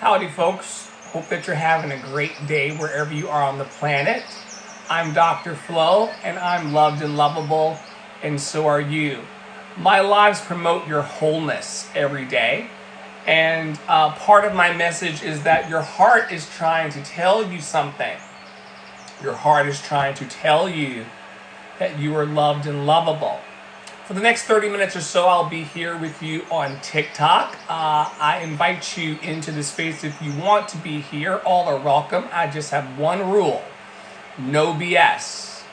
Howdy, folks. Hope that you're having a great day wherever you are on the planet. I'm Dr. Flo, and I'm loved and lovable, and so are you. My lives promote your wholeness every day, and part of my message is that your heart is trying to tell you something. Your heart is trying to tell you that you are loved and lovable. For the next 30 minutes or so, I'll be here with you on TikTok. I invite you into the space if you want to be here. All are welcome. I just have one rule. No BS.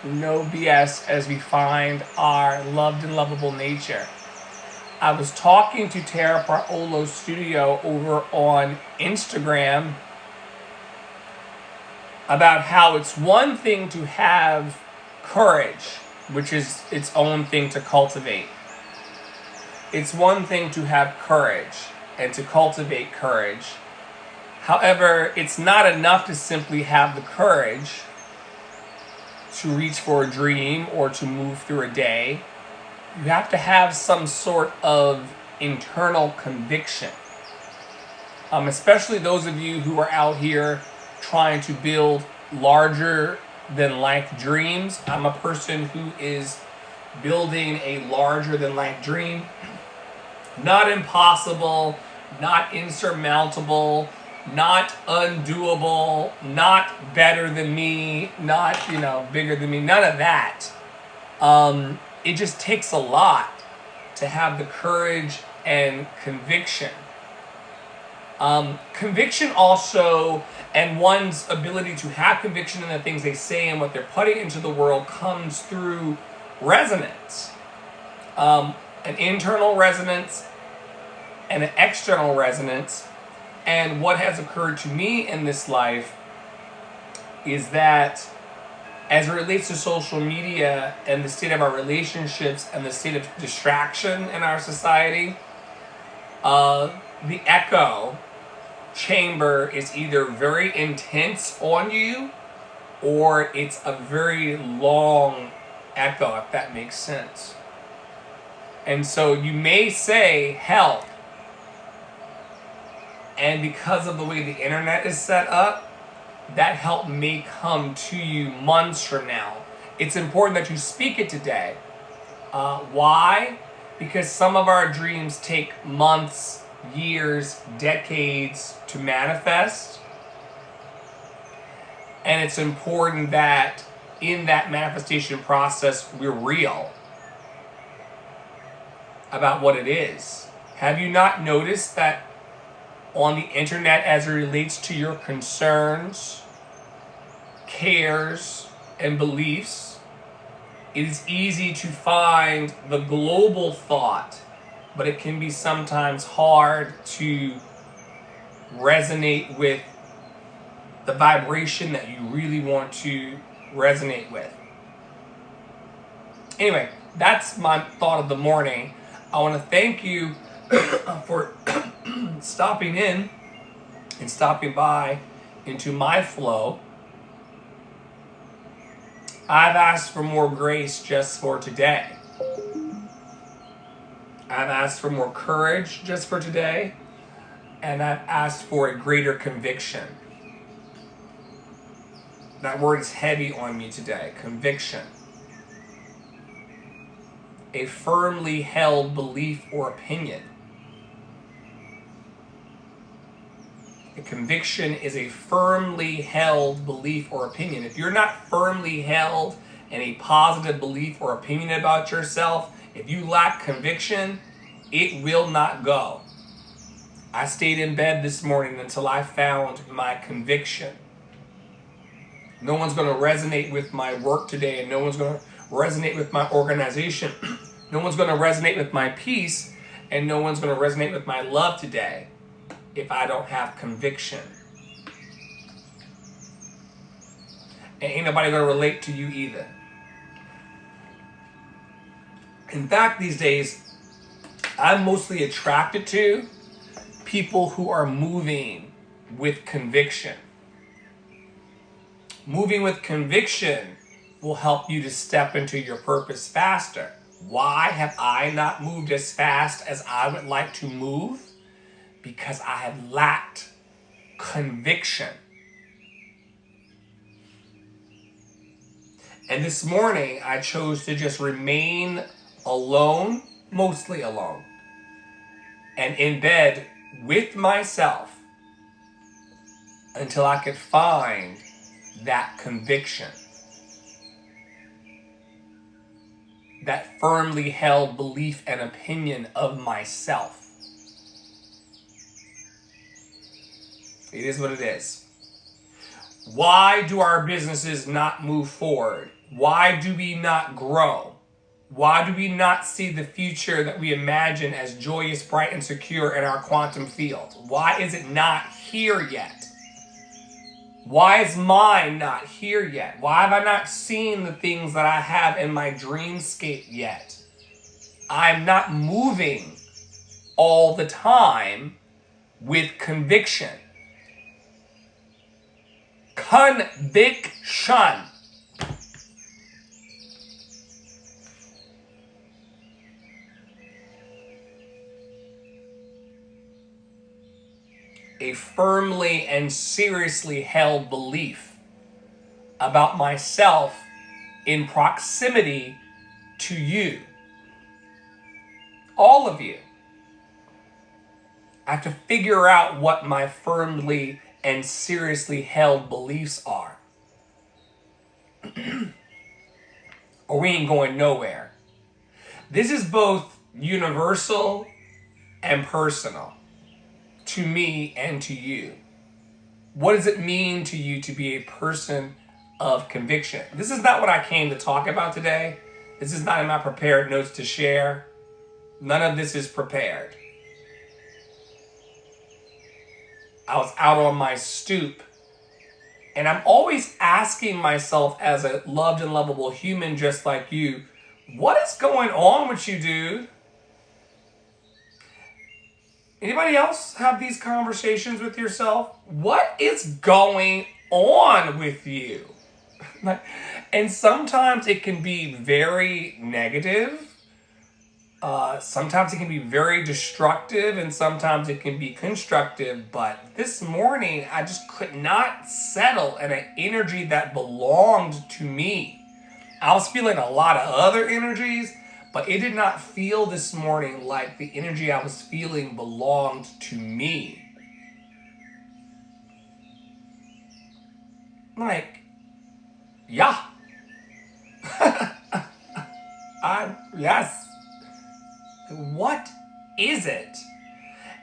No BS as we find our loved and lovable nature. I was talking to Tara Parolo Studio over on Instagram about how it's one thing to have courage, which is its own thing to cultivate. It's one thing to have courage and to cultivate courage. However, it's not enough to simply have the courage to reach for a dream or to move through a day. You have to have some sort of internal conviction. Especially those of you who are out here trying to build larger than life dreams. I'm a person who is building a larger than life dream. Not impossible, not insurmountable, not undoable, not better than me, not, bigger than me, none of that. It just takes a lot to have the courage and conviction. Conviction also, and one's ability to have conviction in the things they say and what they're putting into the world comes through resonance. An internal resonance and an external resonance. And what has occurred to me in this life is that as it relates to social media and the state of our relationships and the state of distraction in our society, the echo chamber is either very intense on you or it's a very long echo, if that makes sense. And so you may say help, and because of the way the internet is set up, that help may come to you months from now. It's important that you speak it today. Why? Because some of our dreams take months, years, decades to manifest. And it's important that in that manifestation process, we're real about what it is. Have you not noticed that on the internet, as it relates to your concerns, cares, and beliefs, it is easy to find the global thought, but it can be sometimes hard to resonate with the vibration that you really want to resonate with. Anyway, that's my thought of the morning. I want to thank you for stopping in and stopping by into my flow. I've asked for more grace just for today. I've asked for more courage just for today, and I've asked for a greater conviction. That word is heavy on me today, conviction. A firmly held belief or opinion. A conviction is a firmly held belief or opinion. If you're not firmly held in a positive belief or opinion about yourself, if you lack conviction, it will not go. I stayed in bed this morning until I found my conviction. No one's going to resonate with my work today, and no one's going to resonate with my organization. No one's going to resonate with my peace, and no one's going to resonate with my love today if I don't have conviction. And ain't nobody going to relate to you either. In fact, these days, I'm mostly attracted to people who are moving with conviction. Moving with conviction will help you to step into your purpose faster. Why have I not moved as fast as I would like to move? because I have lacked conviction. And this morning, I chose to just remain alone, mostly alone, and in bed with myself until I could find that conviction, that firmly held belief and opinion of myself. It is what it is. Why do our businesses not move forward? Why do we not grow? Why do we not see the future that we imagine as joyous, bright, and secure in our quantum field? Why is it not here yet? Why is mine not here yet? Why have I not seen the things that I have in my dreamscape yet? I'm not moving all the time with conviction. Conviction. A firmly and seriously held belief about myself in proximity to you. All of you. I have to figure out what my firmly and seriously held beliefs are. Or we ain't going nowhere. This is both universal and personal to me and to you. What does it mean to you to be a person of conviction? This is not what I came to talk about today. This is not in my prepared notes to share. None of this is prepared. I was out on my stoop, and I'm always asking myself as a loved and lovable human just like you, what is going on with you, dude? Anybody else have these conversations with yourself? What is going on with you? And sometimes it can be very negative. Sometimes it can be very destructive, and sometimes it can be constructive. But this morning, I just could not settle in an energy that belonged to me. I was feeling a lot of other energies, but it did not feel this morning like the energy I was feeling belonged to me. Like, yeah. Yes. What is it?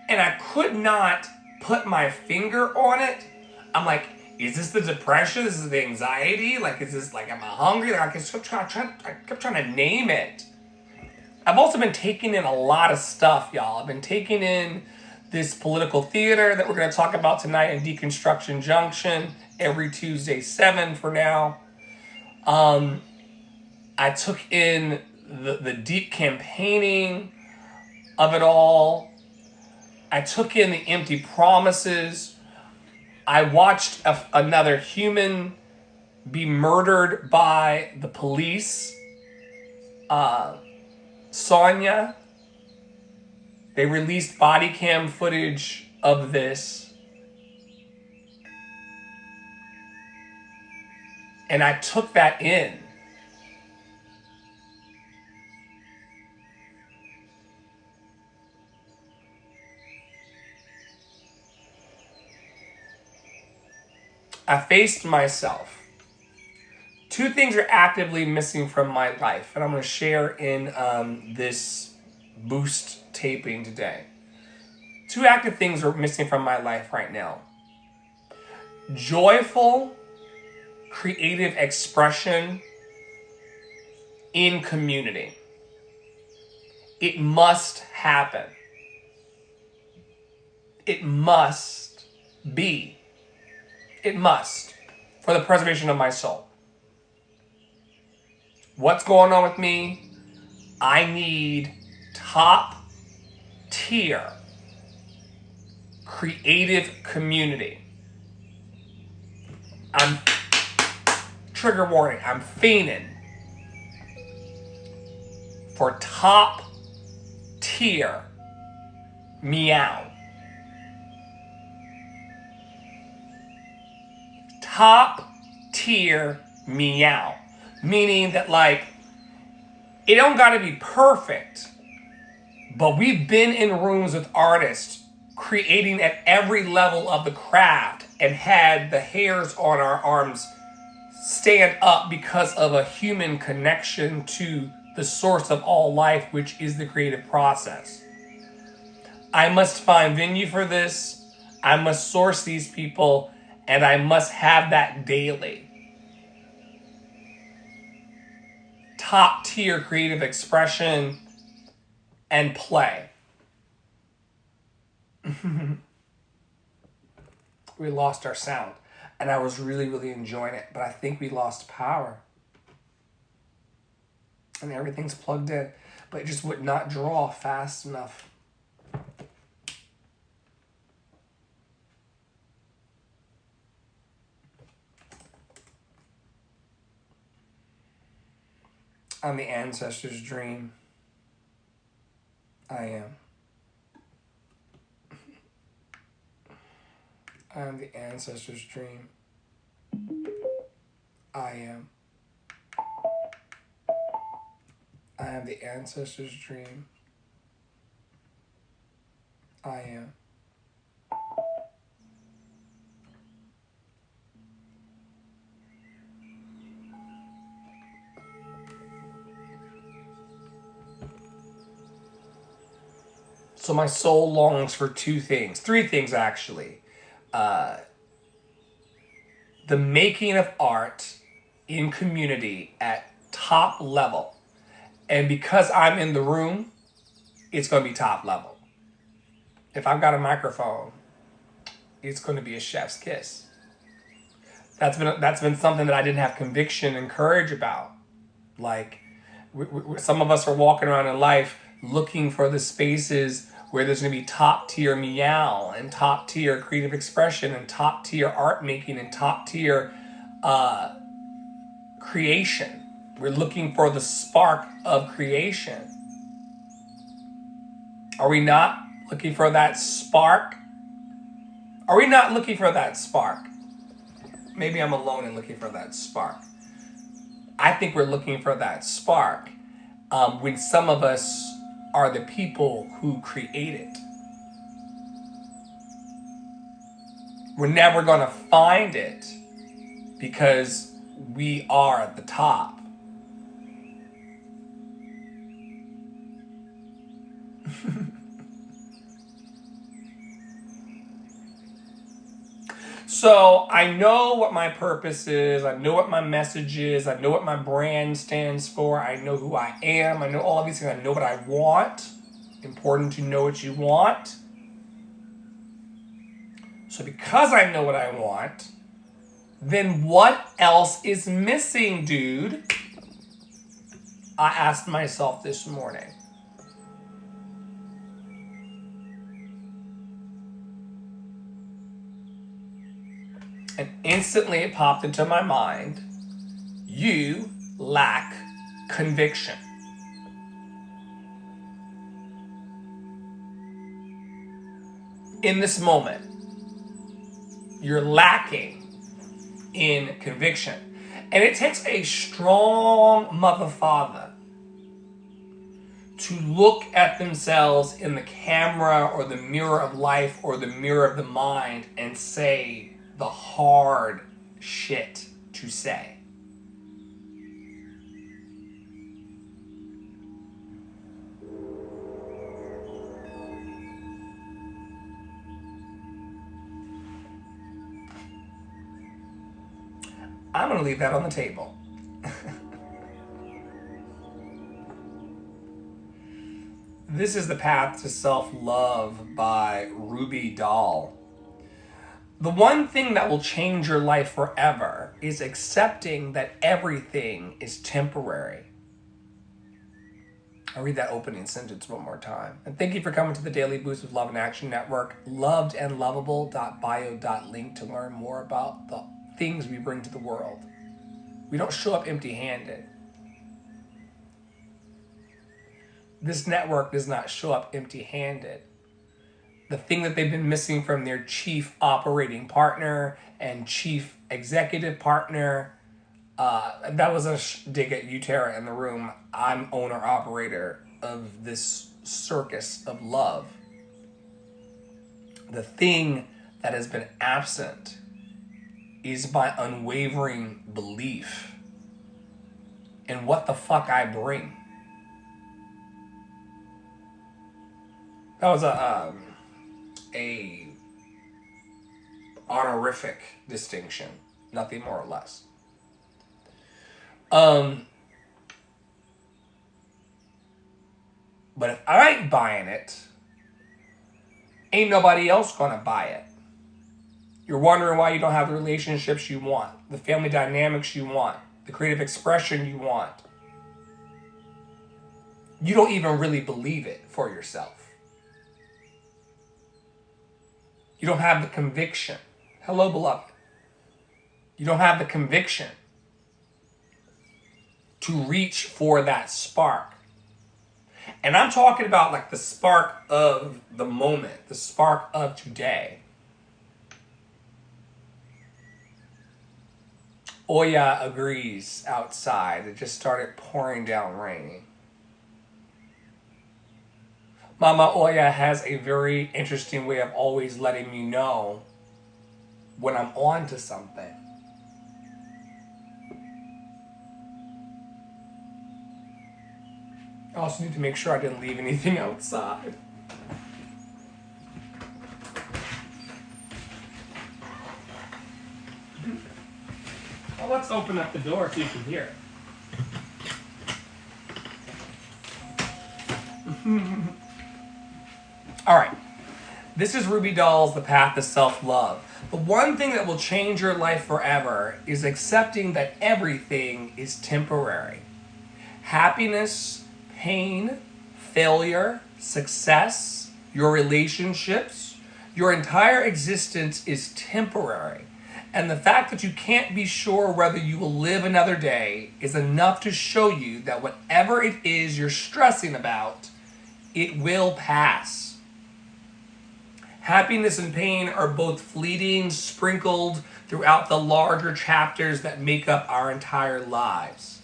And I could not put my finger on it. I'm like, is this the depression? Is this the anxiety? Like, is this like, am I hungry? Like, I kept trying to name it. I've also been taking in a lot of stuff, y'all. I've been taking in this political theater that we're going to talk about tonight in Deconstruction Junction every Tuesday, 7 for now. I took in the deep campaigning of it all. I took in the empty promises. I watched another human be murdered by the police. Sonia. They released body cam footage of this. And I took that in. I faced myself. Two things are actively missing from my life, and I'm going to share in this boost taping today. Two active things are missing from my life right now. Joyful, creative expression in community. It must happen. It must be. It must, for the preservation of my soul. What's going on with me? I need top tier creative community. I'm, trigger warning, I'm fiending for top tier meow. top tier meow. Meaning that, like, it don't gotta be perfect, but we've been in rooms with artists creating at every level of the craft and had the hairs on our arms stand up because of a human connection to the source of all life, which is the creative process. I must find venue for this. I must source these people, and I must have that daily. Top tier creative expression and play. We lost our sound, and I was really, really enjoying it, but I think we lost power. And everything's plugged in, but it just would not draw fast enough. I'm the ancestor's dream. I am. I am the ancestor's dream. I am. I am the ancestor's dream. I am. So my soul longs for two things, three things actually. The making of art in community at top level. And because I'm in the room, it's going to be top level. If I've got a microphone, it's going to be a chef's kiss. That's been something that I didn't have conviction and courage about. Like, some of us are walking around in life looking for the spaces where there's going to be top tier meow and top tier creative expression and top tier art making and top tier creation. We're looking for the spark of creation. Are we not looking for that spark? Are we not looking for that spark? Maybe I'm alone in looking for that spark. I think we're looking for that spark when some of us are the people who create it. We're never going to find it because we are at the top. So I know what my purpose is. I know what my message is. I know what my brand stands for. I know who I am. I know all of these things. I know what I want. Important to know what you want. So because I know what I want, then what else is missing, dude? I asked myself this morning. And instantly it popped into my mind. You lack conviction. In this moment, you're lacking in conviction. And it takes a strong mother father to look at themselves in the camera or the mirror of life or the mirror of the mind and say the hard shit to say. I'm going to leave that on the table. This is The Path to Self-Love by Ruby Dahl. The one thing that will change your life forever is accepting that everything is temporary. I'll read that opening sentence one more time. And thank you for coming to the Daily Boost of Love and Action Network. Lovedandlovable.bio.link to learn more about the things we bring to the world. We don't show up empty-handed. This network does not show up empty-handed. The thing that they've been missing from their chief operating partner and chief executive partner. That was a dig at you, Tara, in the room. I'm owner operator of this circus of love. The thing that has been absent is my unwavering belief in what the fuck I bring. That was a honorific distinction, nothing more or less. But if I ain't buying it, ain't nobody else gonna buy it. You're wondering why you don't have the relationships you want, the family dynamics you want, the creative expression you want. You don't even really believe it for yourself. You don't have the conviction. Hello, beloved. You don't have the conviction to reach for that spark. And I'm talking about like the spark of the moment, the spark of today. Oya agrees outside. It just started pouring down rain. Mama Oya has a very interesting way of always letting me know when I'm on to something. I also need to make sure I didn't leave anything outside. Well, let's open up the door so you can hear it. All right. This is Ruby Doll's The Path to Self-Love. The one thing that will change your life forever is accepting that everything is temporary. Happiness, pain, failure, success, your relationships, your entire existence is temporary. And the fact that you can't be sure whether you will live another day is enough to show you that whatever it is you're stressing about, it will pass. Happiness and pain are both fleeting, sprinkled throughout the larger chapters that make up our entire lives.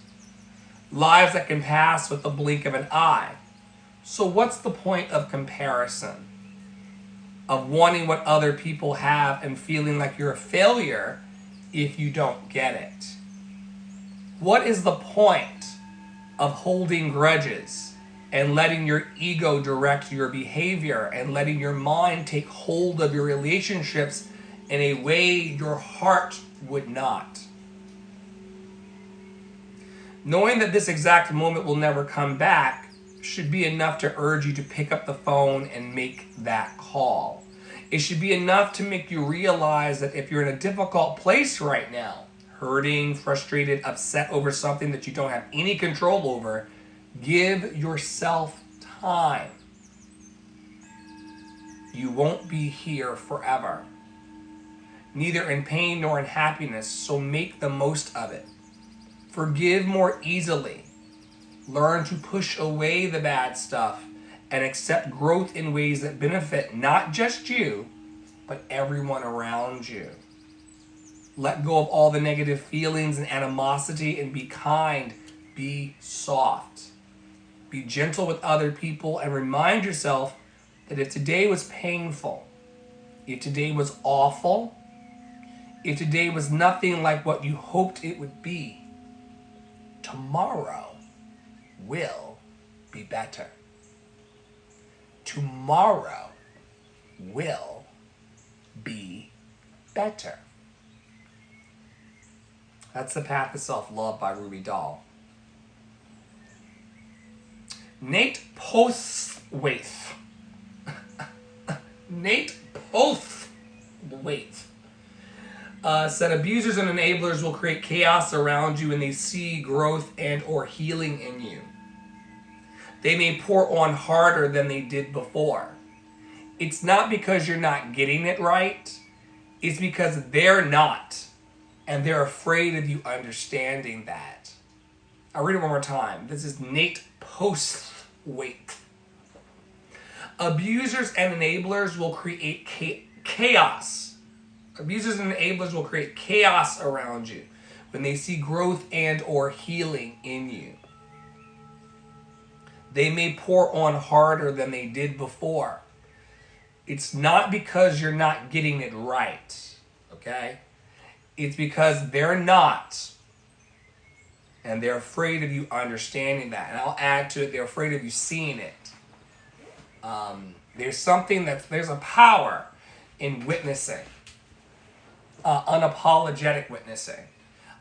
Lives that can pass with the blink of an eye. So what's the point of comparison? Of wanting what other people have and feeling like you're a failure if you don't get it? What is the point of holding grudges and letting your ego direct your behavior and letting your mind take hold of your relationships in a way your heart would not? Knowing that this exact moment will never come back should be enough to urge you to pick up the phone and make that call. It should be enough to make you realize that if you're in a difficult place right now, hurting, frustrated, upset over something that you don't have any control over, give yourself time. You won't be here forever, neither in pain nor in happiness, so make the most of it. Forgive more easily. Learn to push away the bad stuff and accept growth in ways that benefit not just you, but everyone around you. Let go of all the negative feelings and animosity and be kind, be soft. Be gentle with other people and remind yourself that if today was painful, if today was awful, if today was nothing like what you hoped it would be, tomorrow will be better. Tomorrow will be better. That's The Path to Self-Love by Ruby Doll. Nate Posthwaite. Nate Posthwaite said abusers and enablers will create chaos around you when they see growth and or healing in you. They may pour on harder than they did before. It's not because you're not getting it right. It's because they're not. And they're afraid of you understanding that. I'll read it one more time. This is Nate Posthwaite. Abusers and enablers will create chaos Abusers and enablers will create chaos around you when they see growth and or healing in you. They may pour on harder than they did before. It's not because you're not getting it right, okay? It's because they're not. And they're afraid of you understanding that. And I'll add to it, they're afraid of you seeing it. There's a power in witnessing. Unapologetic witnessing.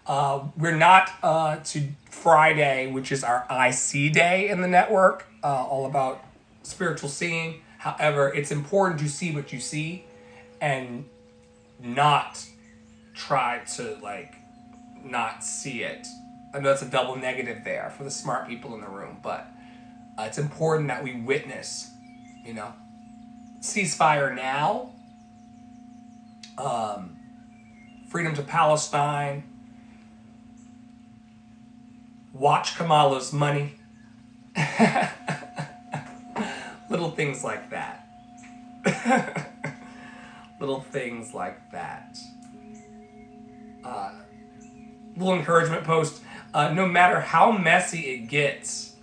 We're not to Friday, which is our IC day in the network, all about spiritual seeing. However, it's important to see what you see and not try to not see it. I know that's a double negative there for the smart people in the room, but it's important that we witness, ceasefire now, freedom to Palestine, watch Kamala's money, little things like that. Little things like that. Little encouragement post. No matter how messy it gets,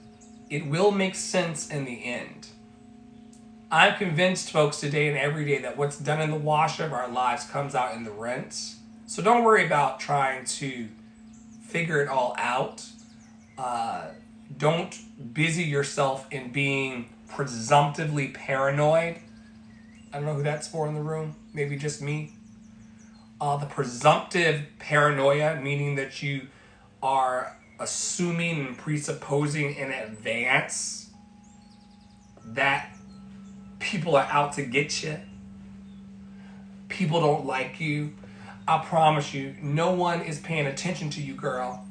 it will make sense in the end. I'm convinced, folks, today and every day that what's done in the wash of our lives comes out in the rinse. So don't worry about trying to figure it all out. Don't busy yourself in being presumptively paranoid. I don't know who that's for in the room. Maybe just me. The presumptive paranoia, meaning that you are assuming and presupposing in advance that people are out to get you. People don't like you. I promise you, no one is paying attention to you, girl.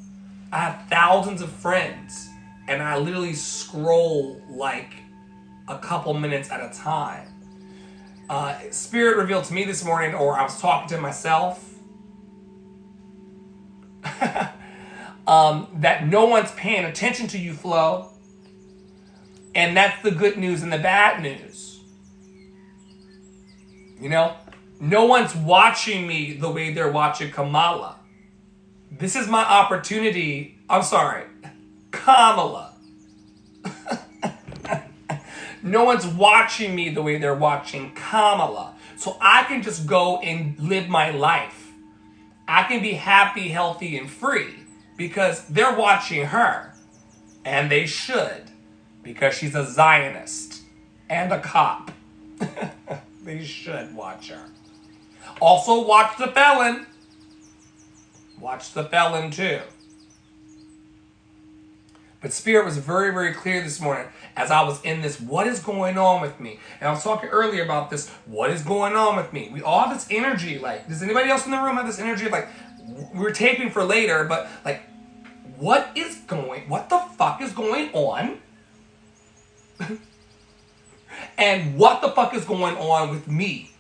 I have thousands of friends, and I literally scroll like a couple minutes at a time. Spirit revealed to me this morning, or I was talking to myself, that no one's paying attention to you, Flo. And that's the good news and the bad news. No one's watching me the way they're watching Kamala. This is my opportunity. I'm sorry, Kamala. No one's watching me the way they're watching Kamala. So I can just go and live my life. I can be happy, healthy, and free because they're watching her. And they should, because she's a Zionist and a cop. They should watch her. Also watch The Felon. Watch The Felon too. But Spirit was very, very clear this morning as I was in this, what is going on with me? And I was talking earlier about this, what is going on with me? We all have this energy, does anybody else in the room have this energy of we're taping for later, but what the fuck is going on? And what the fuck is going on with me?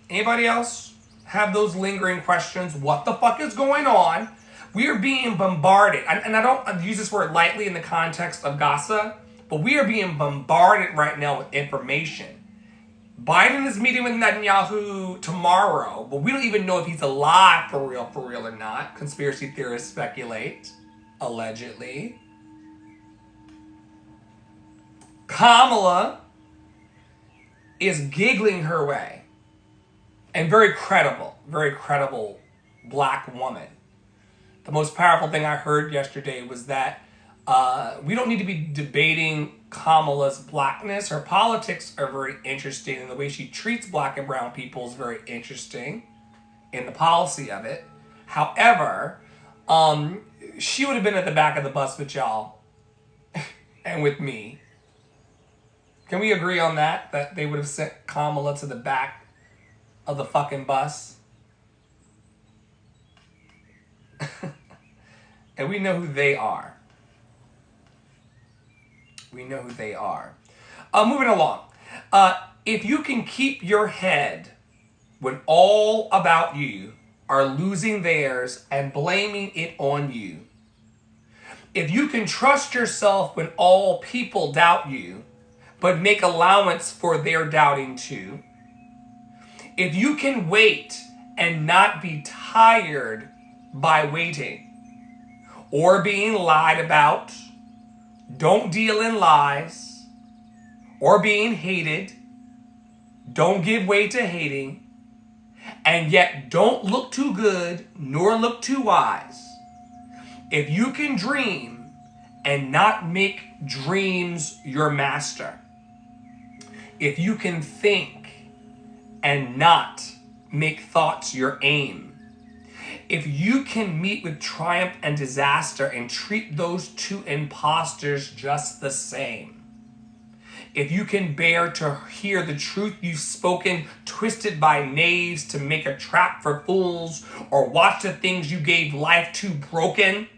Anybody else have those lingering questions? What the fuck is going on? We are being bombarded. And I don't use this word lightly in the context of Gaza, but we are being bombarded right now with information. Biden is meeting with Netanyahu tomorrow, but we don't even know if he's alive for real or not. Conspiracy theorists speculate. Allegedly. Kamala is giggling her way. And very credible black woman. The most powerful thing I heard yesterday was that we don't need to be debating Kamala's blackness. Her politics are very interesting, and the way she treats black and brown people is very interesting in the policy of it. However, she would have been at the back of the bus with y'all and with me. Can we agree on that? That they would have sent Kamala to the back of the fucking bus? And we know who they are. Moving along. If you can keep your head when all about you are losing theirs and blaming it on you, if you can trust yourself when all people doubt you, but make allowance for their doubting too. If you can wait and not be tired by waiting or being lied about, don't deal in lies, or being hated, don't give way to hating, and yet don't look too good nor look too wise. If you can dream and not make dreams your master, if you can think and not make thoughts your aim, if you can meet with triumph and disaster and treat those two imposters just the same, if you can bear to hear the truth you've spoken twisted by knaves to make a trap for fools, or watch the things you gave life to broken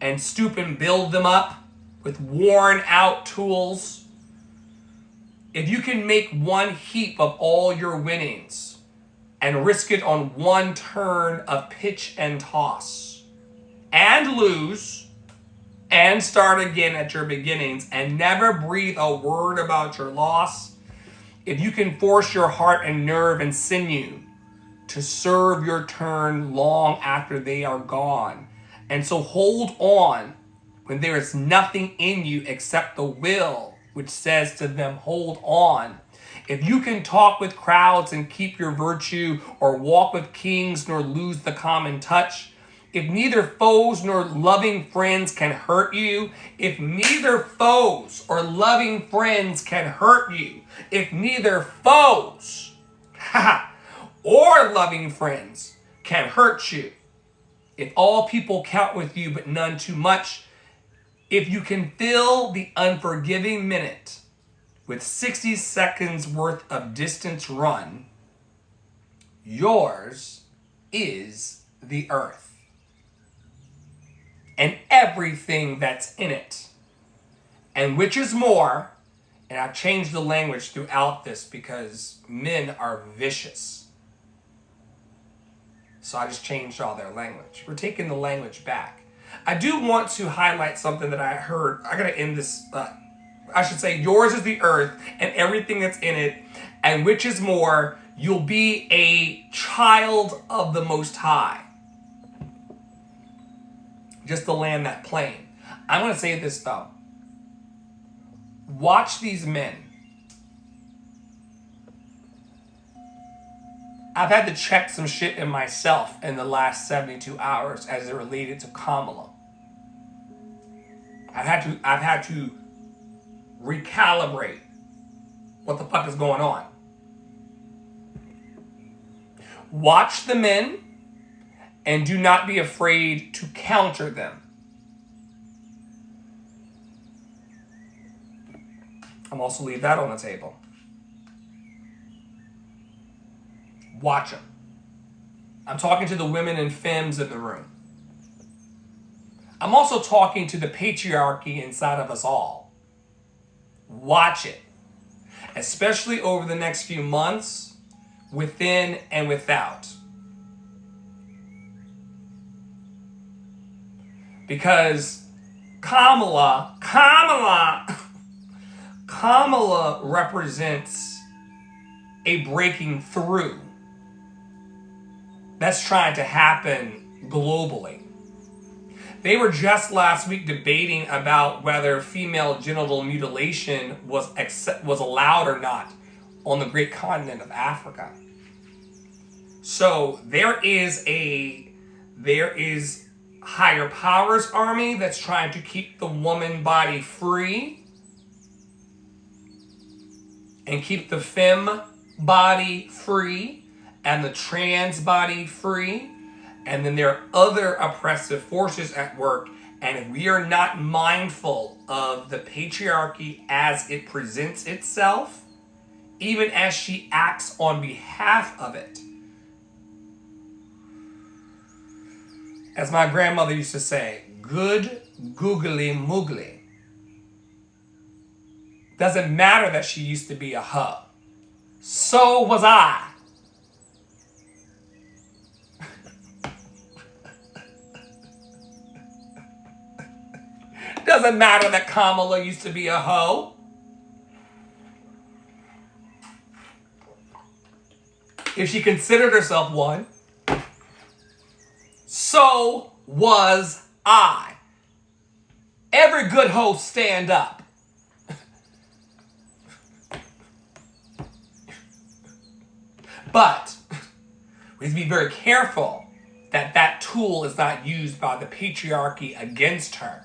and stoop and build them up with worn out tools, if you can make one heap of all your winnings and risk it on one turn of pitch and toss and lose and start again at your beginnings and never breathe a word about your loss, if you can force your heart and nerve and sinew to serve your turn long after they are gone, and so hold on when there is nothing in you except the will which says to them, hold on. If you can talk with crowds and keep your virtue, or walk with kings nor lose the common touch, if neither foes nor loving friends can hurt you, if neither foes or loving friends can hurt you, if neither foes or loving friends can hurt you, if all people count with you but none too much, if you can fill the unforgiving minute with 60 seconds worth of distance run, yours is the earth and everything that's in it. And which is more, and I've changed the language throughout this because men are vicious. So I just changed all their language. We're taking the language back. I do want to highlight something that I heard. I gotta end this. I should say, yours is the earth and everything that's in it, and which is more, you'll be a child of the Most High. Just to land that plane. I'm going to say this though. Watch these men. I've had to check some shit in myself in the last 72 hours as it related to Kamala. I've had to recalibrate what the fuck is going on. Watch the men and do not be afraid to counter them. I'm also leave that on the table. Watch them. I'm talking to the women and femmes in the room. I'm also talking to the patriarchy inside of us all. Watch it. Especially over the next few months, within and without. Because Kamala represents a breaking through that's trying to happen globally. They were just last week debating about whether female genital mutilation was allowed or not on the great continent of Africa. So there is higher powers army that's trying to keep the woman body free and keep the femme body free and the trans body free. And then there are other oppressive forces at work. And if we are not mindful of the patriarchy as it presents itself, even as she acts on behalf of it, as my grandmother used to say, good googly moogly. Doesn't matter that she used to be a hoe. So was I. Doesn't matter that Kamala used to be a hoe. if she considered herself one, so was I. Every good host stand up. But we have to be very careful that that tool is not used by the patriarchy against her.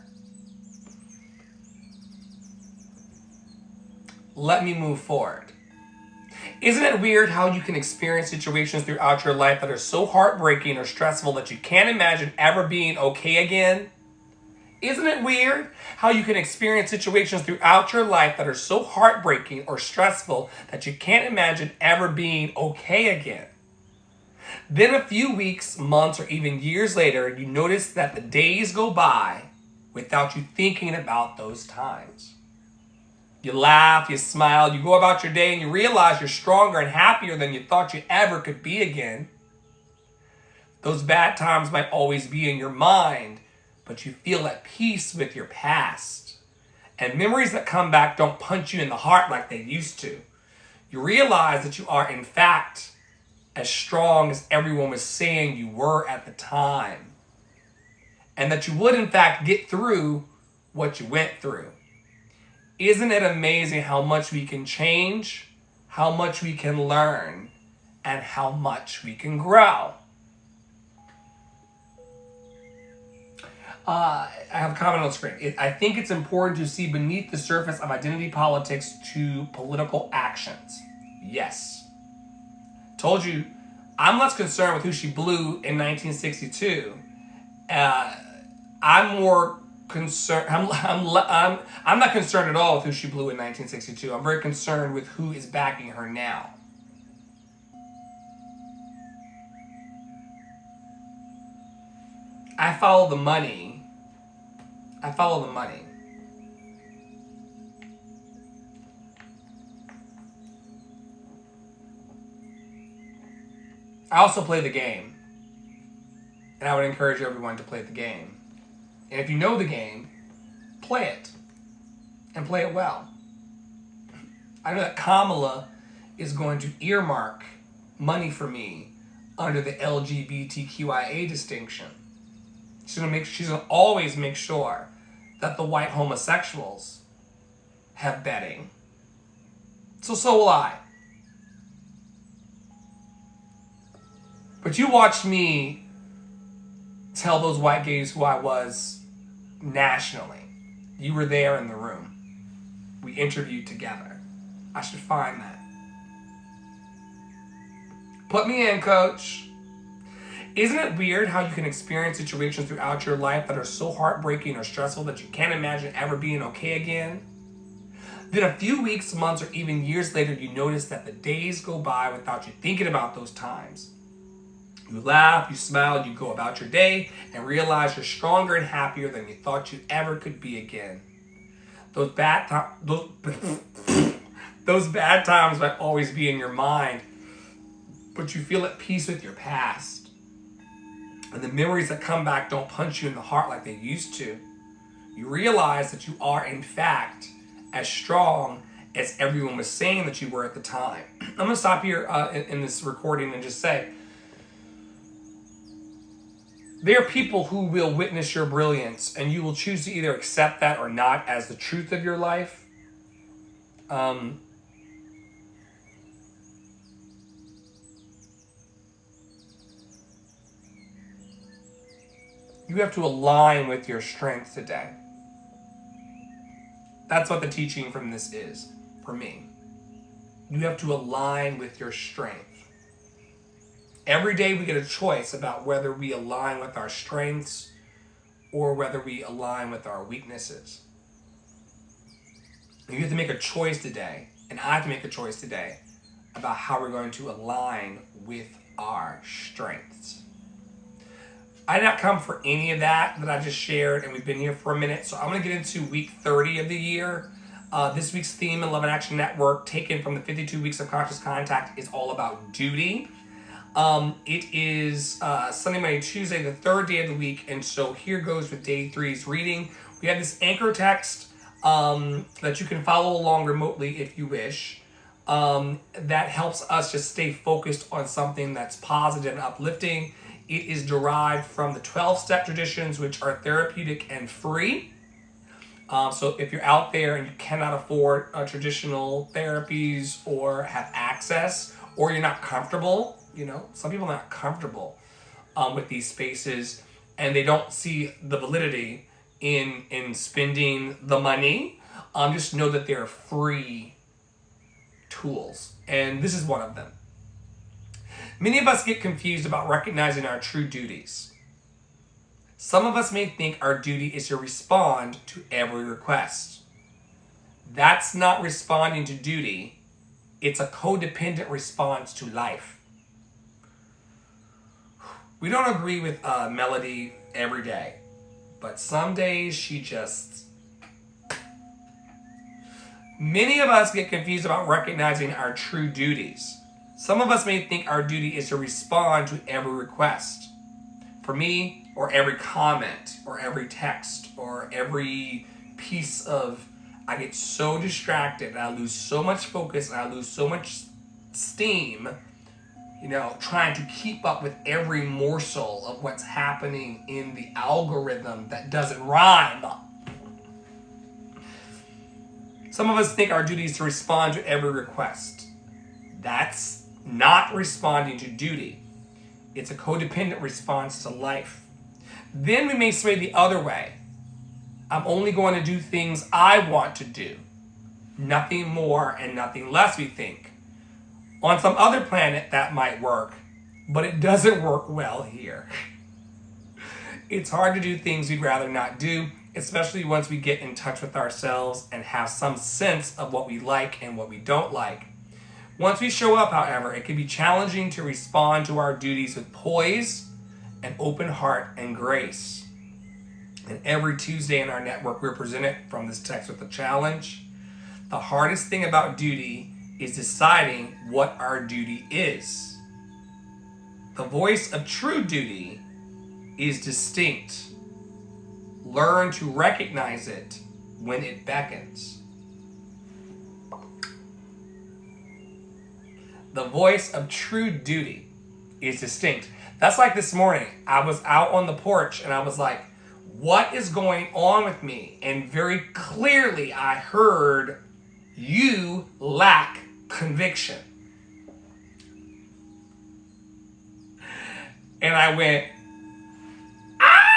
Let me move forward. Isn't it weird how you can experience situations throughout your life that are so heartbreaking or stressful that you can't imagine ever being okay again? Isn't it weird how you can experience situations throughout your life that are so heartbreaking or stressful that you can't imagine ever being okay again? Then a few weeks, months, or even years later, you notice that the days go by without you thinking about those times. You laugh, you smile, you go about your day, and you realize you're stronger and happier than you thought you ever could be again. Those bad times might always be in your mind, but you feel at peace with your past. And memories that come back don't punch you in the heart like they used to. You realize that you are, in fact, as strong as everyone was saying you were at the time. And that you would, in fact, get through what you went through. Isn't it amazing how much we can change, how much we can learn, and how much we can grow? I have a comment on the screen. I think it's important to see beneath the surface of identity politics to political actions. Yes. Told you, I'm less concerned with who she blew in 1962. I'm more concerned. I'm not concerned at all with who she blew in 1962. I'm very concerned with who is backing her now. I follow the money. I follow the money. I also play the game. And I would encourage everyone to play the game. And if you know the game, play it. And play it well. I know that Kamala is going to earmark money for me under the LGBTQIA distinction. She's gonna always make sure that the white homosexuals have betting. So will I. But you watched me tell those white gays who I was nationally. You were there in the room. We interviewed together. I should find that. Put me in, coach. Isn't it weird how you can experience situations throughout your life that are so heartbreaking or stressful that you can't imagine ever being okay again? Then a few weeks, months, or even years later, you notice that the days go by without you thinking about those times. You laugh, you smile, you go about your day, and realize you're stronger and happier than you thought you ever could be again. Those bad times might always be in your mind, but you feel at peace with your past. And the memories that come back don't punch you in the heart like they used to. You realize that you are, in fact, as strong as everyone was saying that you were at the time. I'm going to stop here in this recording and just say, there are people who will witness your brilliance, and you will choose to either accept that or not as the truth of your life. You have to align with your strength today. That's what the teaching from this is, for me. You have to align with your strength. Every day we get a choice about whether we align with our strengths or whether we align with our weaknesses. You have to make a choice today, and I have to make a choice today about how we're going to align with our strengths. I did not come for any of that I just shared, and we've been here for a minute. So I'm going to get into week 30 of the year. This week's theme in Love in Action Network, taken from the 52 Weeks of Conscious Contact, is all about duty. It is Sunday, Monday, Tuesday, the third day of the week, and so here goes with day 3's reading. We have this anchor text that you can follow along remotely if you wish. that helps us just stay focused on something that's positive and uplifting. It is derived from the 12-step traditions, which are therapeutic and free. So if you're out there and you cannot afford traditional therapies or have access, or you're not comfortable, some people are not comfortable with these spaces, and they don't see the validity in spending the money. Just know that they're free tools, and this is one of them. Many of us get confused about recognizing our true duties. Some of us may think our duty is to respond to every request. That's not responding to duty. It's a codependent response to life. We don't agree with Melody every day, but some days she just... Many of us get confused about recognizing our true duties. Some of us may think our duty is to respond to every request. For me, or every comment, or every text, or every piece of... I get so distracted, and I lose so much focus, and I lose so much steam, trying to keep up with every morsel of what's happening in the algorithm that doesn't rhyme. Some of us think our duty is to respond to every request. That's not responding to duty. It's a codependent response to life. Then we may sway the other way. I'm only going to do things I want to do. Nothing more and nothing less, we think. On some other planet, that might work, but it doesn't work well here. It's hard to do things we'd rather not do, especially once we get in touch with ourselves and have some sense of what we like and what we don't like. Once we show up, however, it can be challenging to respond to our duties with poise, an open heart, and grace. And every Tuesday in our network, we're presented from this text with a challenge. The hardest thing about duty is deciding what our duty is. The voice of true duty is distinct. Learn to recognize it when it beckons. The voice of true duty is distinct. That's like this morning. I was out on the porch and I was like, what is going on with me? And very clearly I heard, you lack conviction. And I went, ah!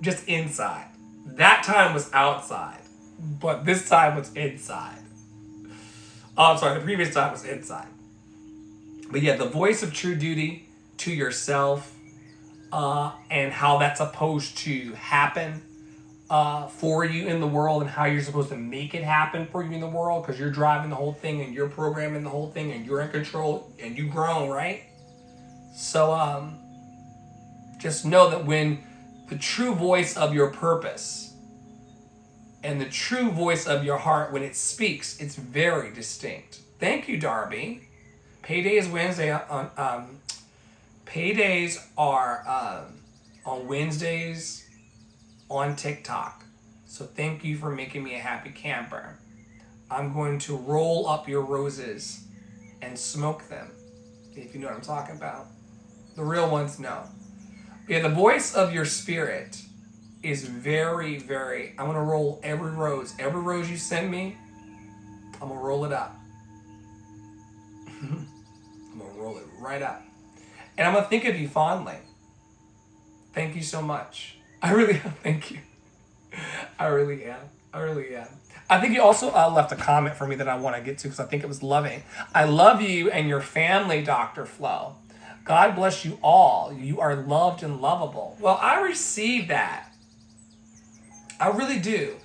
Just inside. That time was outside, but this time was inside. Oh, I'm sorry, the previous time was inside. But yeah, the voice of true duty to yourself, and how that's supposed to happen for you in the world, and how you're supposed to make it happen for you in the world, because you're driving the whole thing and you're programming the whole thing and you're in control and you've grown, right? So just know that when the true voice of your purpose and the true voice of your heart, when it speaks, it's very distinct. Thank you, Darby. Payday is Wednesday on paydays are on Wednesdays on TikTok. So thank you for making me a happy camper. I'm going to roll up your roses and smoke them, if you know what I'm talking about. The real ones know. Yeah, the voice of your spirit is very, very... I'm going to roll every rose. Every rose you send me, I'm going to roll it up. I'm going to roll it right up. And I'm going to think of you fondly. Thank you so much. I really am. Thank you. I really am. I really am. I think you also left a comment for me that I want to get to because I think it was loving. I love you and your family, Dr. Flo. God bless you all. You are loved and lovable. Well, I received that. I really do.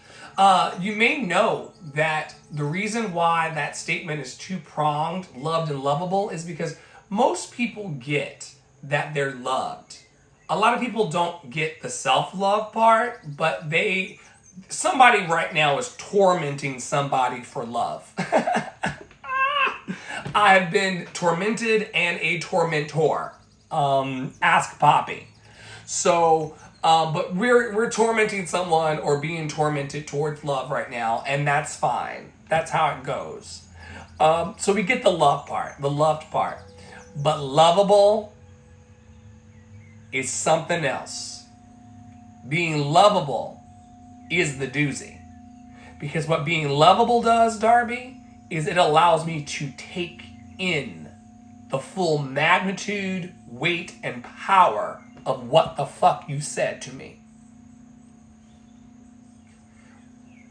You may know that the reason why that statement is two-pronged, loved and lovable, is because most people get that they're loved. A lot of people don't get the self-love part, but somebody right now is tormenting somebody for love. I have been tormented and a tormentor. Ask Poppy. So But we're tormenting someone or being tormented towards love right now, and that's fine. That's how it goes. So we get the love part, the loved part. But lovable is something else. Being lovable is the doozy. Because what being lovable does, Darby, is it allows me to take in the full magnitude, weight, and power of what the fuck you said to me.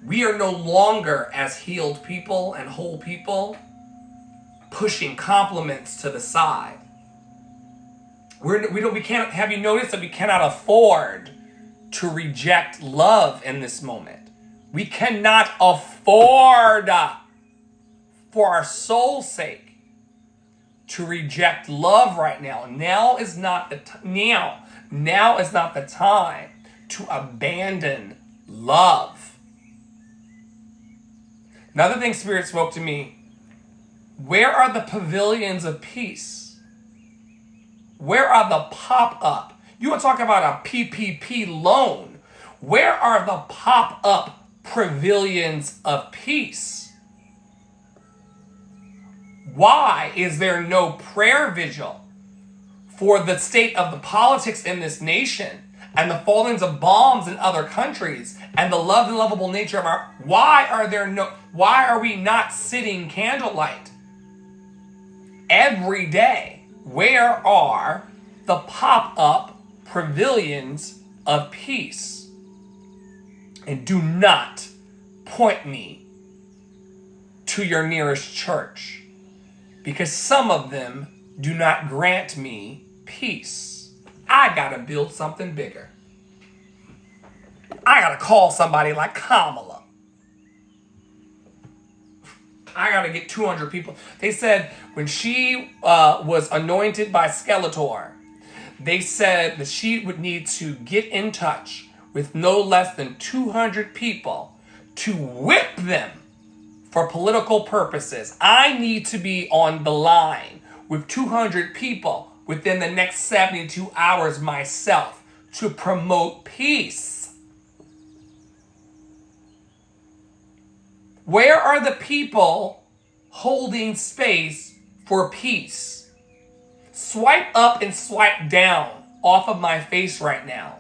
We are no longer, as healed people and whole people, pushing compliments to the side. We can't. Have you noticed that we cannot afford to reject love in this moment? We cannot afford, for our soul's sake, to reject love right now. Now is not the now is not the time to abandon love. Another thing Spirit spoke to me. Where are the pavilions of peace? Where are the pop-up? You want to talk about a PPP loan. Where are the pop-up pavilions of peace? Why is there no prayer vigil for the state of the politics in this nation and the fallings of bombs in other countries and the loved and lovable nature of our... Why are we not sitting candlelight every day? Where are the pop-up pavilions of peace? And do not point me to your nearest church, because some of them do not grant me peace. I gotta build something bigger. I gotta call somebody like Kamala. I gotta get 200 people. They said when she was anointed by Skeletor, they said that she would need to get in touch with no less than 200 people to whip them for political purposes. I need to be on the line with 200 people within the next 72 hours myself to promote peace. Where are the people holding space for peace? Swipe up and swipe down off of my face right now.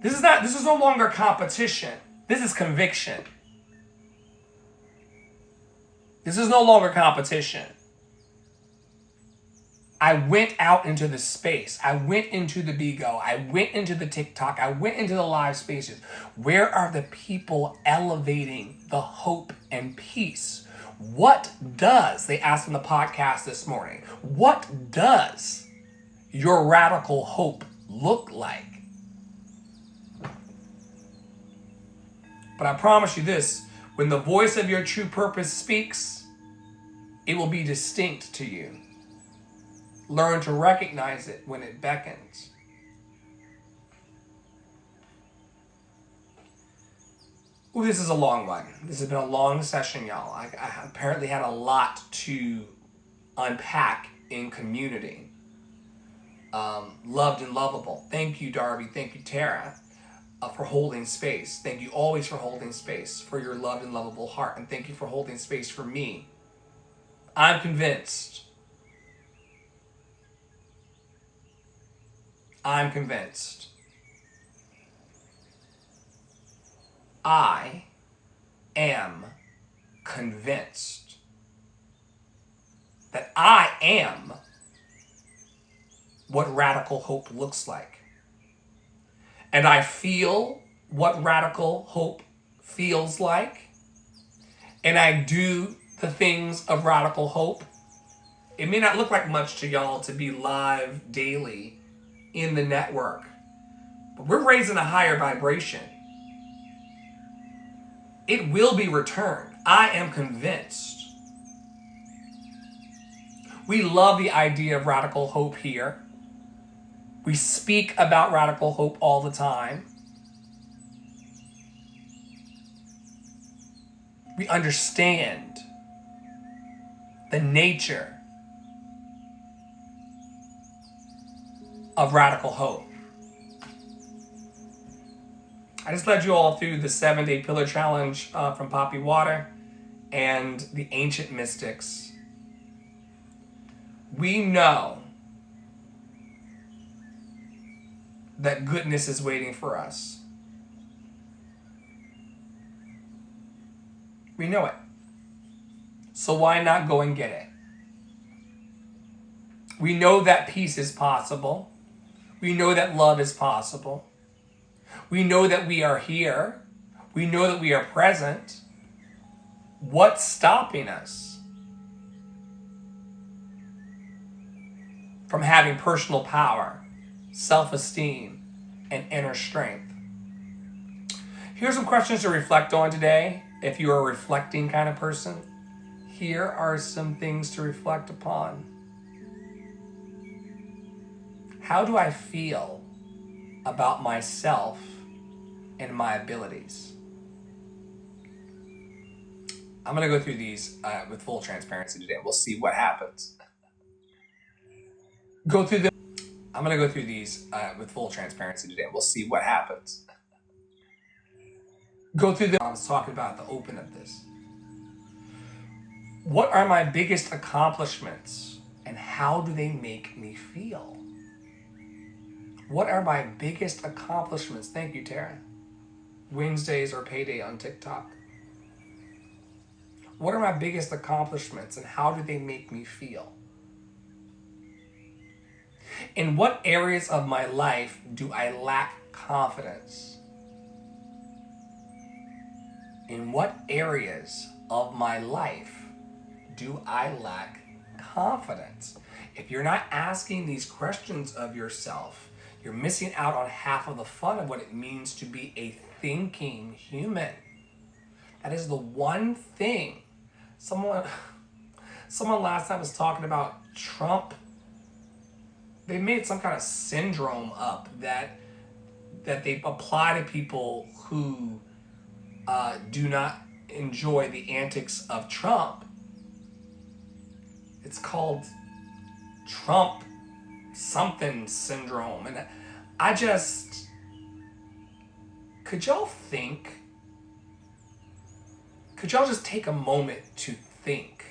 This is no longer competition. This is conviction. This is no longer competition. I went out into the space. I went into the Bigo. I went into the TikTok. I went into the live spaces. Where are the people elevating the hope and peace? What does, they asked in the podcast this morning, what does your radical hope look like? But I promise you this, when the voice of your true purpose speaks, it will be distinct to you. Learn to recognize it when it beckons. Ooh, this is a long one. This has been a long session, y'all. I apparently had a lot to unpack in community. Loved and lovable. Thank you, Darby. Thank you, Tara, for holding space. Thank you always for holding space for your loved and lovable heart. And thank you for holding space for me. I'm convinced. I am convinced that I am what radical hope looks like. And I feel what radical hope feels like. And I do the things of radical hope. It may not look like much to y'all to be live daily in the network, but we're raising a higher vibration. It will be returned. I am convinced. We love the idea of radical hope here. We speak about radical hope all the time. We understand the nature of radical hope. I just led you all through the 7-day pillar challenge from Poppy Water and the ancient mystics. We know that goodness is waiting for us. We know it. So why not go and get it? We know that peace is possible. We know that love is possible. We know that we are here. We know that we are present. What's stopping us from having personal power, self-esteem, and inner strength? Here's some questions to reflect on today. If you're a reflecting kind of person, here are some things to reflect upon. How do I feel about myself and my abilities? I'm going to go through these with full transparency today. We'll see what happens. I'm going to go through these with full transparency today. We'll see what happens. I was talking about at the open of this. What are my biggest accomplishments and how do they make me feel? What are my biggest accomplishments? Thank you, Tara. Wednesdays or payday on TikTok. What are my biggest accomplishments and how do they make me feel? In what areas of my life do I lack confidence? In what areas of my life do I lack confidence? If you're not asking these questions of yourself, you're missing out on half of the fun of what it means to be a thinking human. That is the one thing. Someone last time was talking about Trump. They made some kind of syndrome up that they apply to people who do not enjoy the antics of Trump. It's called Trump something syndrome. And I just, could y'all just take a moment to think?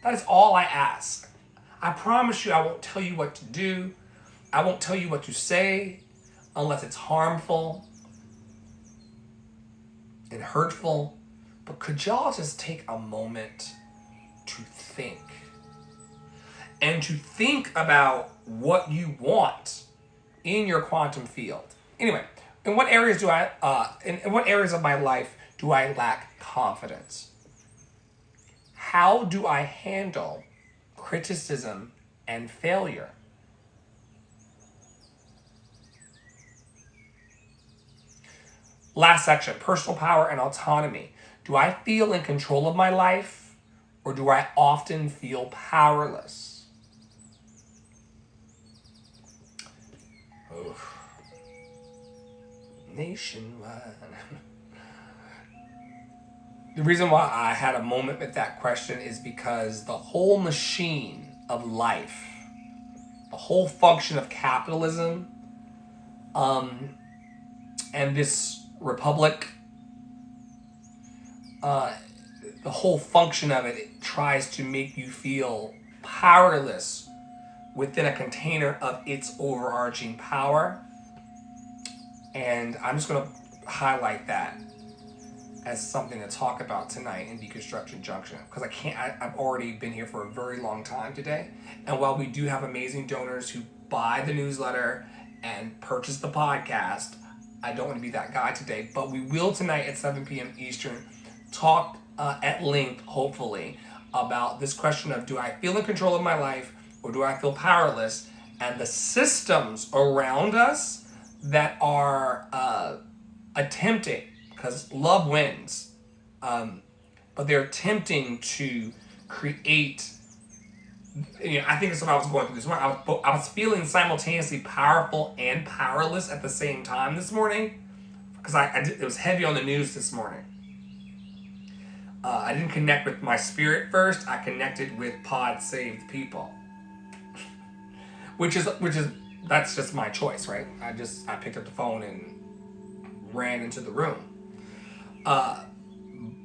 That is all I ask. I promise you I won't tell you what to do. I won't tell you what to say unless it's harmful and hurtful. But could y'all just take a moment to think? And to think about what you want in your quantum field. Anyway, in what areas in what areas of my life do I lack confidence? How do I handle criticism and failure? Last section, personal power and autonomy. Do I feel in control of my life or do I often feel powerless? Oof. Nationwide. The reason why I had a moment with that question is because the whole machine of life, the whole function of capitalism, and this republic, the whole function of it tries to make you feel powerless within a container of its overarching power. And I'm just going to highlight that as something to talk about tonight in Deconstruction Junction, because I've already been here for a very long time today. And while we do have amazing donors who buy the newsletter and purchase the podcast, I don't want to be that guy today, but we will tonight at 7 p.m. Eastern talk at length, hopefully, about this question of do I feel in control of my life or do I feel powerless, and the systems around us that are attempting, because love wins, but they're attempting to create, I think that's what I was going through this morning. I was feeling simultaneously powerful and powerless at the same time this morning, because it was heavy on the news this morning. I didn't connect with my spirit first. I connected with Pod Saved People, which is that's just my choice, right? I picked up the phone and ran into the room.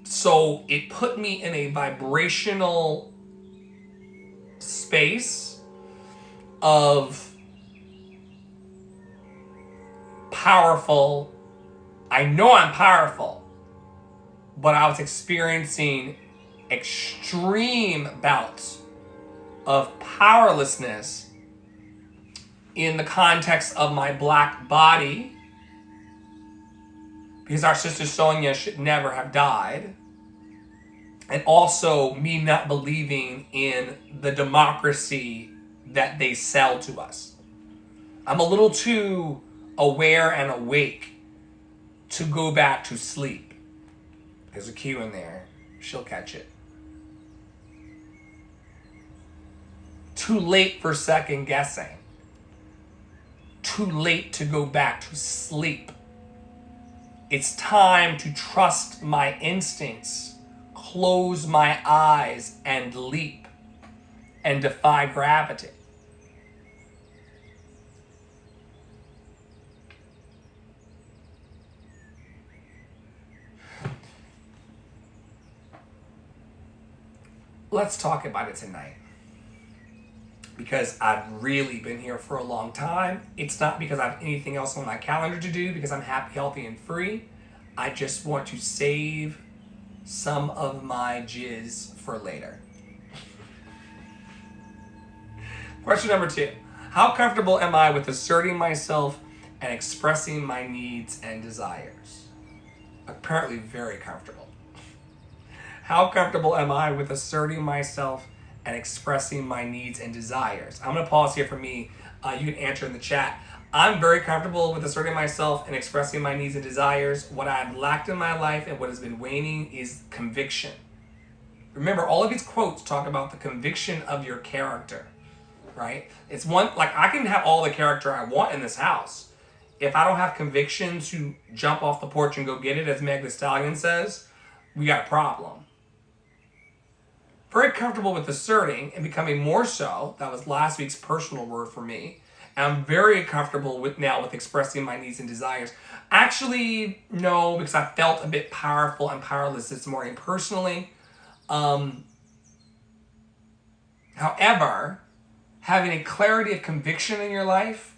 So it put me in a vibrational space of powerful. I know I'm powerful, but I was experiencing extreme bouts of powerlessness in the context of my black body, because our sister Sonia should never have died, and also me not believing in the democracy that they sell to us. I'm a little too aware and awake to go back to sleep. There's a cue in there. She'll catch it. Too late for second guessing. Too late to go back to sleep. It's time to trust my instincts, close my eyes, and leap, and defy gravity. Let's talk about it tonight, because I've really been here for a long time. It's not because I have anything else on my calendar to do, because I'm happy, healthy, and free. I just want to save some of my jizz for later. Question number 2. How comfortable am I with asserting myself and expressing my needs and desires? Apparently very comfortable. How comfortable am I with asserting myself and expressing my needs and desires? I'm going to pause here for me. You can answer in the chat. I'm very comfortable with asserting myself and expressing my needs and desires. What I've lacked in my life and what has been waning is conviction. Remember, all of these quotes talk about the conviction of your character, right? It's one, like, I can have all the character I want in this house. If I don't have conviction to jump off the porch and go get it, as Meg Thee Stallion says, we got a problem. Very comfortable with asserting and becoming more so. That was last week's personal word for me. And I'm very comfortable with expressing my needs and desires. Actually, no, because I felt a bit powerful and powerless this morning personally. However, having a clarity of conviction in your life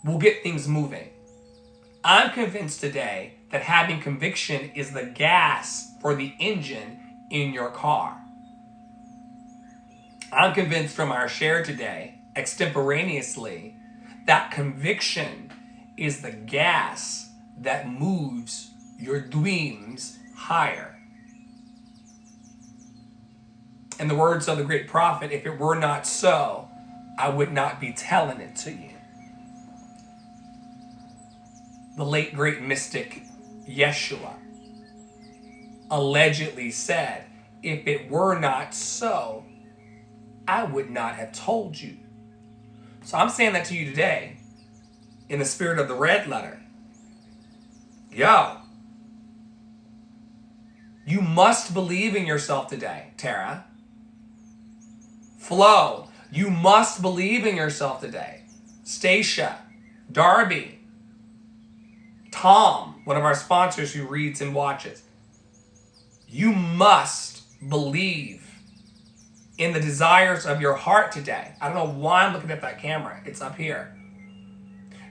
will get things moving. I'm convinced today that having conviction is the gas for the engine in your car. I'm convinced from our share today, extemporaneously, that conviction is the gas that moves your dreams higher. In the words of the great prophet, if it were not so, I would not be telling it to you. The late great mystic Yeshua allegedly said, if it were not so, I would not have told you. So I'm saying that to you today in the spirit of the red letter. Yo, you must believe in yourself today, Tara. Flo, you must believe in yourself today. Stacia, Darby, Tom, one of our sponsors who reads and watches. You must believe in the desires of your heart today. I don't know why I'm looking at that camera. It's up here.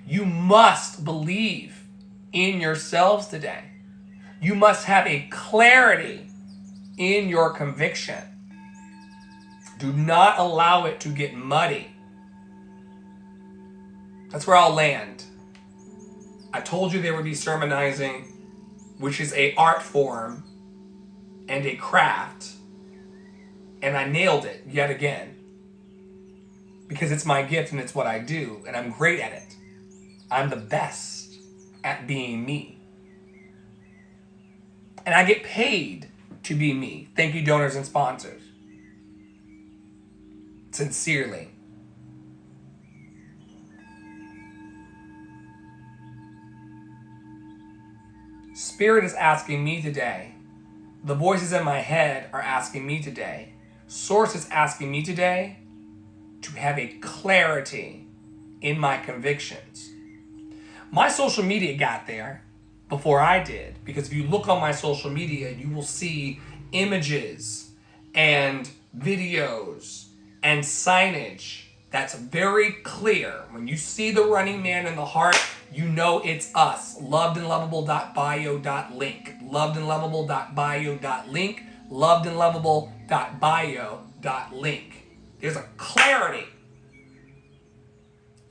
You must believe in yourselves today. You must have a clarity in your conviction. Do not allow it to get muddy. That's where I'll land. I told you there would be sermonizing, which is an art form and a craft, and I nailed it yet again, because it's my gift and it's what I do, and I'm great at it. I'm the best at being me, and I get paid to be me. Thank you, donors and sponsors. Sincerely. Spirit is asking me today. The voices in my head are asking me today. Source is asking me today to have a clarity in my convictions. My social media got there before I did, because if you look on my social media, you will see images and videos and signage that's very clear. When you see the Running Man in the heart, you know it's us. Lovedandlovable.bio.link. Lovedandlovable.bio.link. Lovedandlovable.bio.link. There's a clarity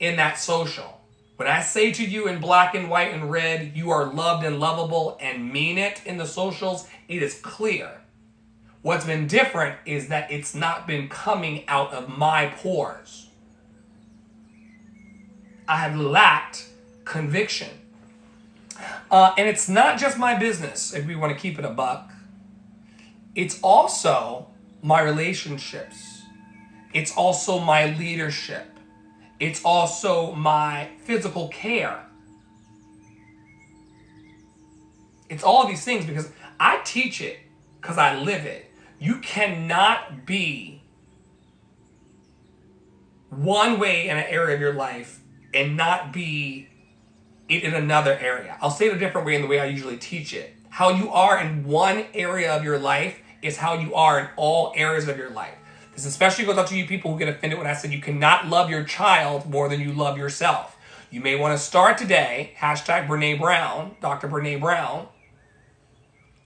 in that social. When I say to you in black and white and red, you are loved and lovable, and mean it in the socials, it is clear. What's been different is that it's not been coming out of my pores. I have lacked conviction. And it's not just my business, if we want to keep it a buck. It's also my relationships. It's also my leadership. It's also my physical care. It's all of these things because I teach it because I live it. You cannot be one way in an area of your life and not be it in another area. I'll say it a different way in the way I usually teach it. How you are in one area of your life is how you are in all areas of your life. This especially goes out to you people who get offended when I said you cannot love your child more than you love yourself. You may want to start today, hashtag Brene Brown, Dr. Brene Brown.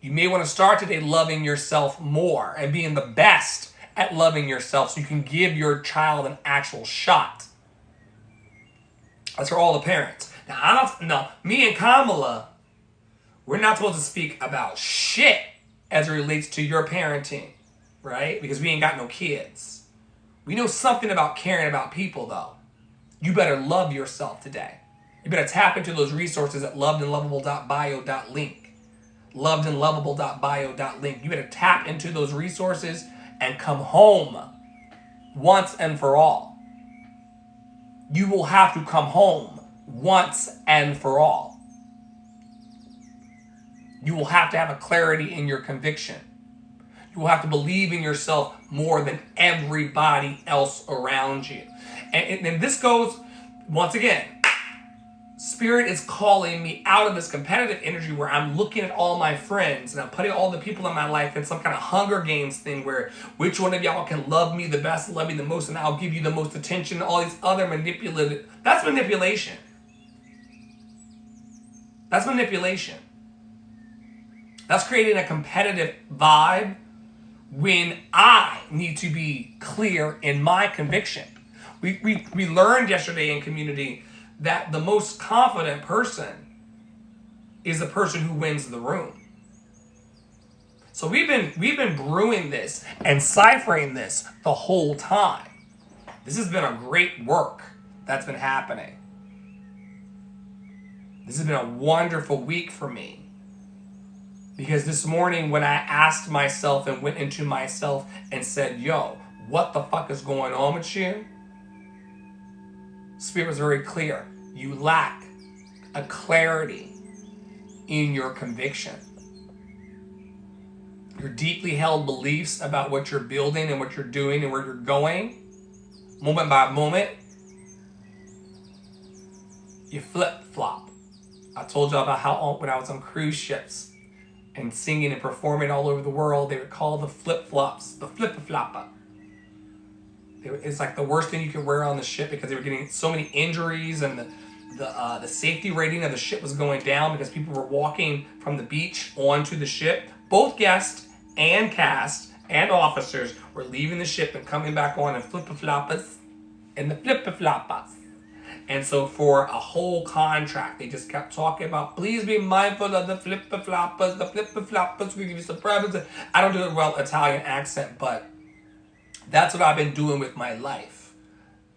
You may want to start today loving yourself more and being the best at loving yourself so you can give your child an actual shot. That's for all the parents. Now, me and Kamala, we're not supposed to speak about shit as it relates to your parenting, right? Because we ain't got no kids. We know something about caring about people, though. You better love yourself today. You better tap into those resources at lovedandlovable.bio.link. Lovedandlovable.bio.link. You better tap into those resources and come home once and for all. You will have to come home once and for all. You will have to have a clarity in your conviction. You will have to believe in yourself more than everybody else around you. And this goes, once again, Spirit is calling me out of this competitive energy where I'm looking at all my friends and I'm putting all the people in my life in some kind of Hunger Games thing where which one of y'all can love me the best, love me the most, and I'll give you the most attention, all these other manipulative. That's manipulation. That's manipulation. That's creating a competitive vibe when I need to be clear in my conviction. We learned yesterday in community that the most confident person is the person who wins the room. So we've been brewing this and ciphering this the whole time. This has been a great work that's been happening. This has been a wonderful week for me. Because this morning when I asked myself and went into myself and said, yo, what the fuck is going on with you? Spirit was very clear. You lack a clarity in your conviction. Your deeply held beliefs about what you're building and what you're doing and where you're going, moment by moment, you flip-flop. I told you about how when I was on cruise ships and singing and performing all over the world, they would call the flip-flops the flip-floppa. It's like the worst thing you could wear on the ship because they were getting so many injuries and the safety rating of the ship was going down because people were walking from the beach onto the ship. Both guests and cast and officers were leaving the ship and coming back on in flip-floppas and the flip-floppas. And so for a whole contract, they just kept talking about, please be mindful of the flip-floppas, the flip-floppas, we give you some privacy. I don't do a well Italian accent, but that's what I've been doing with my life.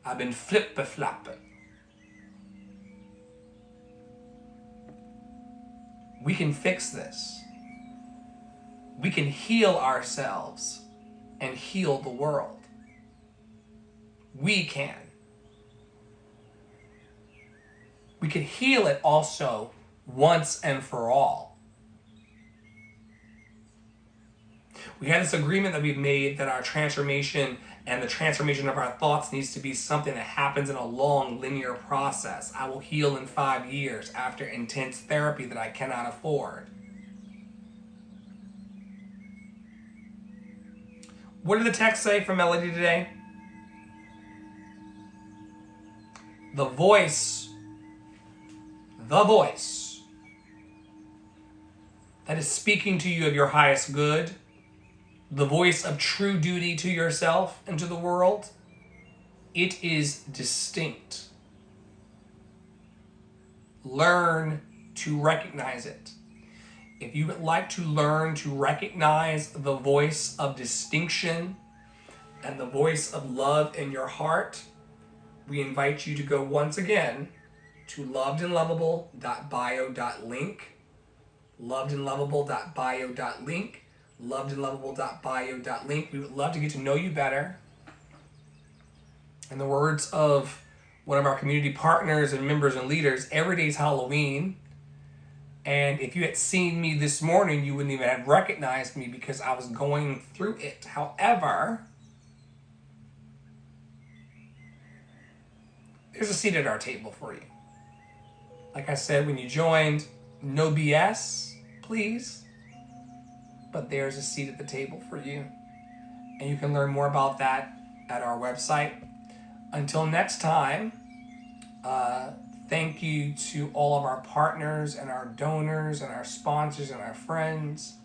I've been flip-flopping. We can fix this. We can heal ourselves and heal the world. We can. We can heal it also once and for all. We had this agreement that we've made that our transformation and the transformation of our thoughts needs to be something that happens in a long, linear process. I will heal in 5 years after intense therapy that I cannot afford. What did the text say from Melody today? The voice that is speaking to you of your highest good, the voice of true duty to yourself and to the world, it is distinct. Learn to recognize it. If you would like to learn to recognize the voice of distinction and the voice of love in your heart, we invite you to go once again to lovedandlovable.bio.link, lovedandlovable.bio.link, lovedandlovable.bio.link. We would love to get to know you better. In the words of one of our community partners and members and leaders, every day's Halloween. And if you had seen me this morning, you wouldn't even have recognized me because I was going through it. However, there's a seat at our table for you. Like I said, when you joined, no BS, please. But there's a seat at the table for you. And you can learn more about that at our website. Until next time, thank you to all of our partners and our donors and our sponsors and our friends.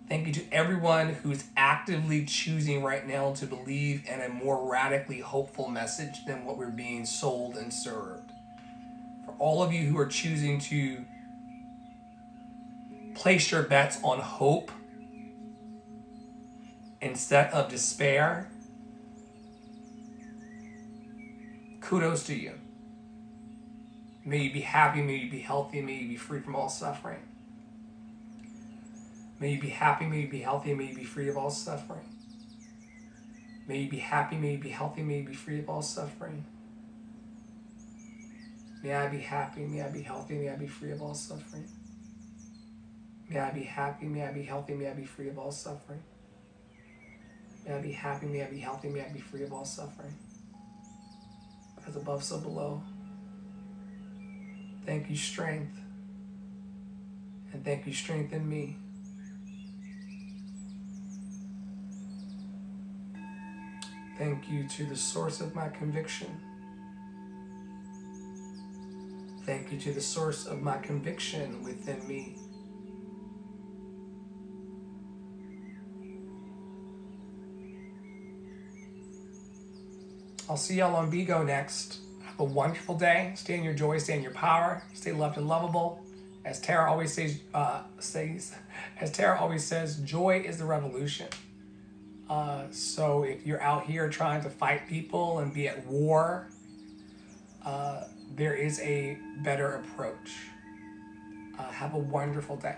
Thank you to everyone who's actively choosing right now to believe in a more radically hopeful message than what we're being sold and served. For all of you who are choosing to place your bets on hope instead of despair, kudos to you. May you be happy, may you be healthy, may you be free from all suffering. May you be happy, may you be healthy, may you be free of all suffering. May you be happy, may you be healthy, may you be free of all suffering. May I be happy, may I be healthy, may I be free of all suffering. May I be happy, may I be healthy, may I be free of all suffering. May I be happy, may I be healthy, may I be free of all suffering. As above, so below. Thank you, strength. And thank you, strength in me. Thank you to the source of my conviction. Thank you to the source of my conviction within me. I'll see y'all on Bigo next. Have a wonderful day. Stay in your joy, stay in your power, stay loved and lovable. As Tara always says, joy is the revolution. So if you're out here trying to fight people and be at war, there is a better approach. Have a wonderful day.